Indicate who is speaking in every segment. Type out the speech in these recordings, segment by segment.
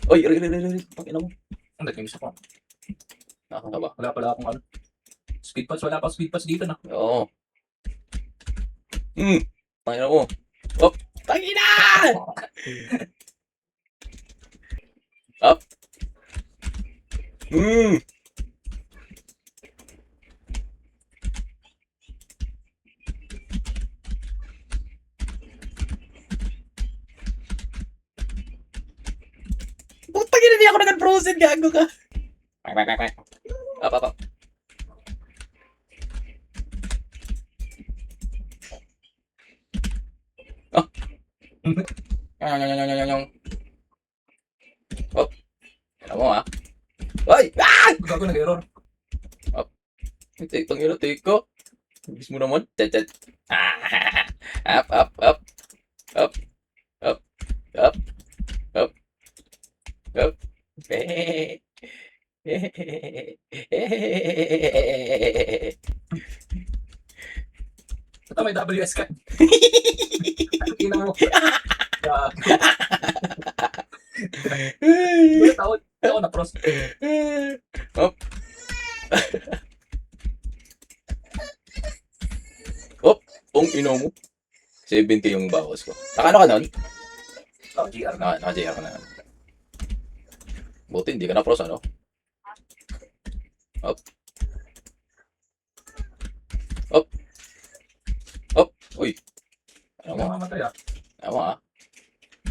Speaker 1: Oy, re. Pakina mo.
Speaker 2: Ang dating isa ko.
Speaker 1: Nakakaba.
Speaker 2: Wala pala akong ano. Speed pass, wala pa speed pass dito na.
Speaker 1: Oo. Pakina mo. Op. Pakina! Up. Putang ina, hindi ako nag-frozen, gago ka. Up. Ah. Yang. Op. Ano mo ah? Ay! Ah!
Speaker 2: Gago nag-error.
Speaker 1: Take tong ina, take ko. Ibis mo naman. Chat. Up.
Speaker 2: Ito may WS ka. Ang ina mo. Tawad. Ako na pros.
Speaker 1: Up. Op, tong ina mo. 70 yung bawas ko. Nakano ka nun?
Speaker 2: Oh, GR.
Speaker 1: Naka-JR ka na. Buti, hindi ka na pros, ano? Up. Uy. Ano mo?
Speaker 2: Mamamatay ah.
Speaker 1: Tama ah.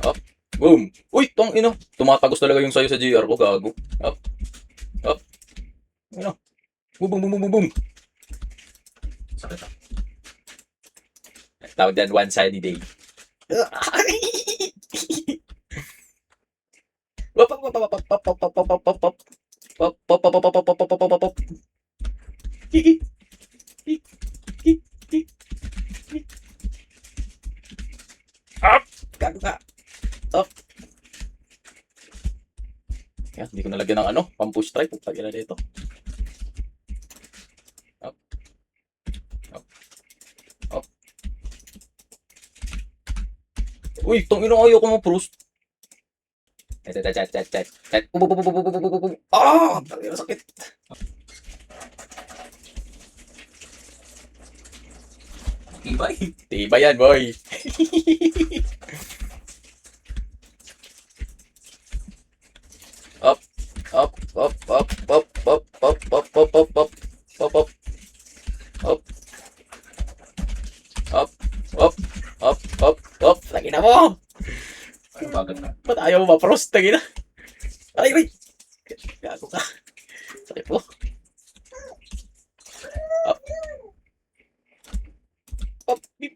Speaker 1: Up. Boom. Uy, tong ino. Tumatagos talaga yung sayo sa GR ko, gago. Up. Ano? Boom.
Speaker 2: Sakit ah.
Speaker 1: Tawag yan, one-sided day. Up! Gago ka! Up! Yan, hindi ko nalagyan ng ano, pang-push try. Pagpagyan na dito. Up. Uy, tong ino ayoko mo, Bruce. Chat. Ah! Tangina, sakit.
Speaker 2: Tibay.
Speaker 1: Tiba yan, boy. Up. Lagi na mo.
Speaker 2: Ang bagat na.
Speaker 1: Ba't ayaw mo ma-frost? Lagi na. Ay. Gago ka. Sakit po. Up. Beep.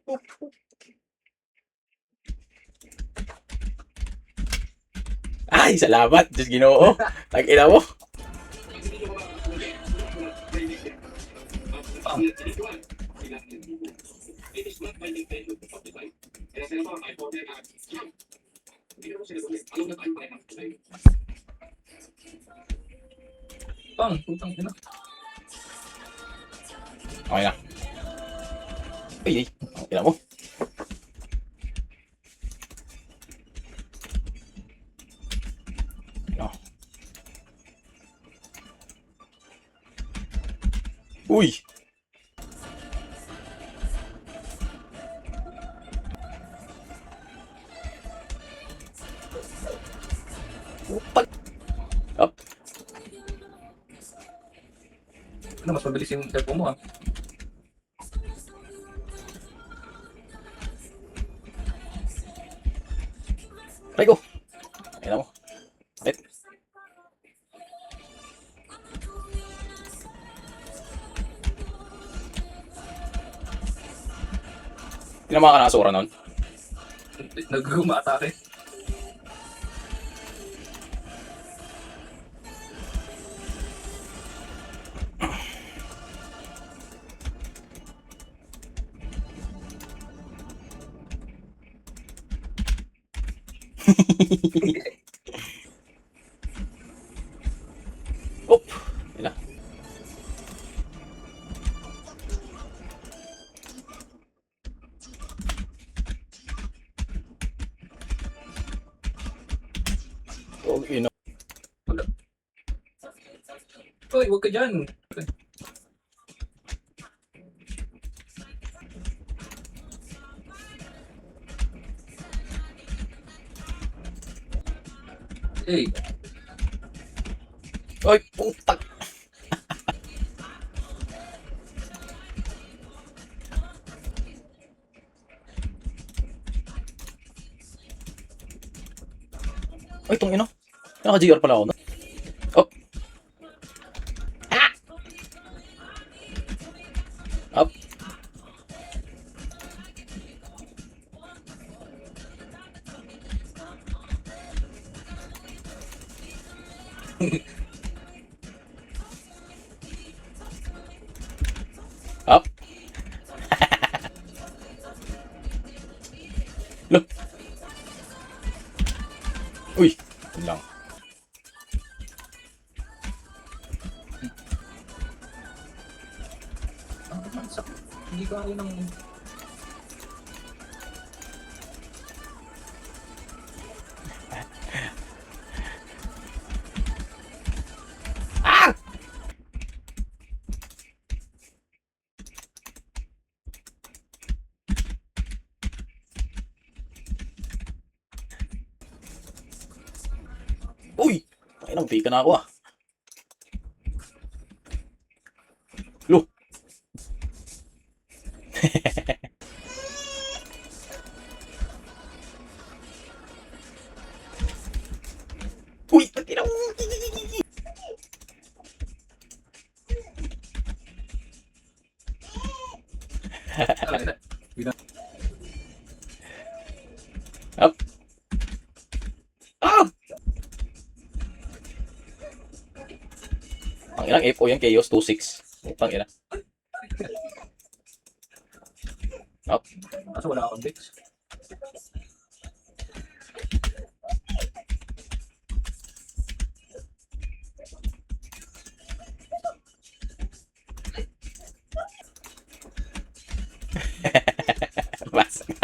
Speaker 1: Ay, salamat. Diyos Ginoo. Tag-ina mo.
Speaker 2: Pang, putang ina.
Speaker 1: Okay na. Ay. Tag-ina mo. Uy! Up.
Speaker 2: Ano, mas mabilis yung tempo mo ah.
Speaker 1: Try ko. Ayun mo. Wait. Tinama ka na kasura nun.
Speaker 2: Nag-umatake.
Speaker 1: Oop! Yun na. Oh,
Speaker 2: Uy, huwag ka dyan. Hey,
Speaker 1: Ay, putang. Ay, itong ino. Naka-GR pala ako. No? Oh. Ah! Up. Up. Look. Uy. Yun lang.
Speaker 2: hindi ko ako ng...
Speaker 1: Ah! Uy! Ay, nang pika na ako ah. Lo. Uy! Tatinaw! Up. Ah! Ang ilang FO yan, Chaos 26. Putang ina. Up.
Speaker 2: Kaso wala akong bits.
Speaker 1: Basta.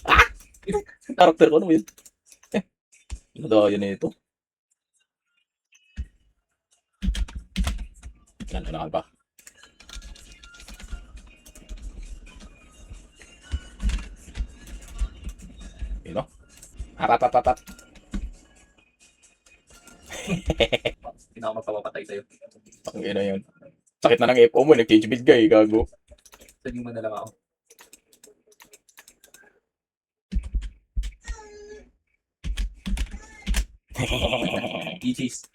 Speaker 1: Ah! Karakter ko ano yun? Ano daw yun ito? Yan, unahan pa. Yun o. Apat.
Speaker 2: Hindi na ako magpapatay sa'yo.
Speaker 1: Ang ina yun. Sakit na ng FO mo, nag-cage build ka eh, gago.
Speaker 2: Sabihin mo na lang ako. GG's.